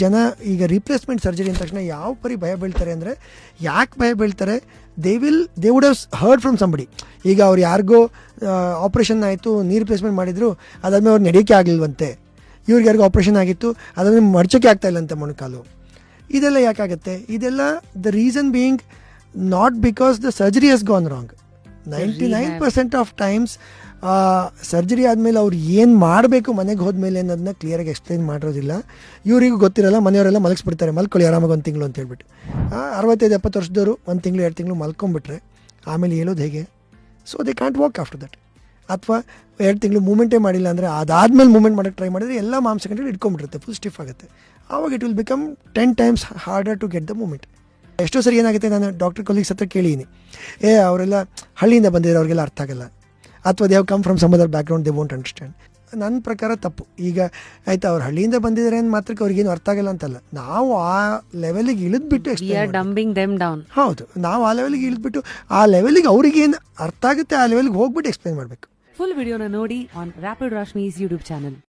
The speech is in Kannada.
ಜನ ಈಗ ರಿಪ್ಲೇಸ್ಮೆಂಟ್ ಸರ್ಜರಿ ಅಂದ ತಕ್ಷಣ ಯಾವ ಪರಿ ಭಯ ಬೀಳ್ತಾರೆ ಅಂದರೆ, ಯಾಕೆ ಭಯ ಬೀಳ್ತಾರೆ, they would have heard from somebody. ಈಗ ಅವ್ರು ಯಾರಿಗೋ ಆಪ್ರೇಷನ್ ಆಯಿತು, ನೀ ರಿಪ್ಲೇಸ್ಮೆಂಟ್ ಮಾಡಿದ್ರು, ಅದಾದ್ಮೇಲೆ ಅವ್ರು ನಡೆಯೋಕ್ಕೆ ಆಗಲಿಲ್ವಂತೆ. ಇವ್ರಿಗೆ ಯಾರಿಗೂ ಆಪ್ರೇಷನ್ ಆಗಿತ್ತು, ಅದಾದ್ಮೇಲೆ ಮಡ್ಚೋಕ್ಕೆ ಆಗ್ತಾ ಇಲ್ಲಂತೆ ಮೊಣಕಾಲು. ಇದೆಲ್ಲ ಯಾಕಾಗುತ್ತೆ? ಇದೆಲ್ಲ the reason being not because the surgery has gone wrong. 99% of times surgery ಆದಮೇಲೆ ಅವ್ರು ಏನು ಮಾಡಬೇಕು ಮನೆಗೆ ಹೋದ್ಮೇಲೆ ಅನ್ನೋದನ್ನ ಕ್ಲಿಯರಾಗಿ ಎಕ್ಸ್ಪ್ಲೈನ್ ಮಾಡಿರೋದಿಲ್ಲ. ಇವರಿಗೂ ಗೊತ್ತಿರಲ್ಲ, ಮನೆಯವರೆಲ್ಲ ಮಲಗಿಸ್ಬಿಡ್ತಾರೆ, ಮಲ್ಕೊಳ್ಳಿ ಆರಾಮಾಗಿ 1 ತಿಂಗಳು ಅಂತ ಹೇಳ್ಬಿಟ್ಟು. 65-70 ವರ್ಷದವರು 1 ತಿಂಗಳು 2 ತಿಂಗಳು ಮಲ್ಕೊಂಡ್ಬಿಟ್ರೆ ಆಮೇಲೆ ಹೇಳೋದು ಹೇಗೆ? So they can't walk after that. ಅಥವಾ 2 ತಿಂಗಳು ಮೂಮೆಂಟೇ ಮಾಡಿಲ್ಲ ಅಂದರೆ ಅದಾದಮೇಲೆ ಮೂಮೆಂಟ್ ಮಾಡೋಕ್ಕೆ ಟ್ರೈ ಮಾಡಿದ್ರೆ ಎಲ್ಲ ಮಾಂಸಖಂಡಗಳು ಇಟ್ಕೊಂಡ್ಬಿಡುತ್ತೆ, ಫುಲ್ ಸ್ಟಿಫ್ ಆಗುತ್ತೆ. ಆವಾಗ it will become 10 times harder to get the moment. ಎಷ್ಟೋ ಸರಿ ಏನಾಗುತ್ತೆ, ನಾನು ಡಾಕ್ಟರ್ ಕೊಲೀಗ್ಸ್ ಹತ್ರ ಕೇಳಿದ್ದೀನಿ, ಅವರೆಲ್ಲ ಹಳ್ಳಿಯಿಂದ ಬಂದಿದ್ದಾರೆ, ಅವ್ರಿಗೆಲ್ಲ ಅರ್ಥ ಆಗಲ್ಲ, ಅಥವಾ they have come from some other background, they won't understand. ನನ್ನ ಪ್ರಕಾರ ತಪ್ಪು. ಈಗ ಆಯ್ತಾ, ಅವ್ರು ಹಳ್ಳಿಯಿಂದ ಬಂದಿದ್ದಾರೆ ಅಂತ ಮಾತ್ರಕ್ಕೆ ಅವ್ರಿಗೇನು ಅರ್ಥ ಆಗಲ್ಲ ಅಂತಲ್ಲ, ನಾವು ಆ ಲೆವೆಲಿಗೆ ಇಳಿದ್ಬಿಟ್ಟು ಹೌದು, ನಾವು ಆ ಲೆವೆಲಿಗೆ ಇಳಿದ್ಬಿಟ್ಟು ಆ ಲೆವೆಲಿಗೆ ಅವ್ರಿಗೇನು ಅರ್ಥ ಆಗುತ್ತೆ ಆ ಲೆವೆಲ್ಗೆ ಹೋಗ್ಬಿಟ್ಟು ಎಕ್ಸ್ಪ್ಲೈನ್ ಮಾಡಬೇಕು. ಫುಲ್ ವಿಡಿಯೋನ ನೋಡಿ ಆನ್ ರ್ಯಾಪಿಡ್ ರಾಶ್ಮೀಸ್ ಯೂಟ್ಯೂಬ್ ಚಾನಲ್.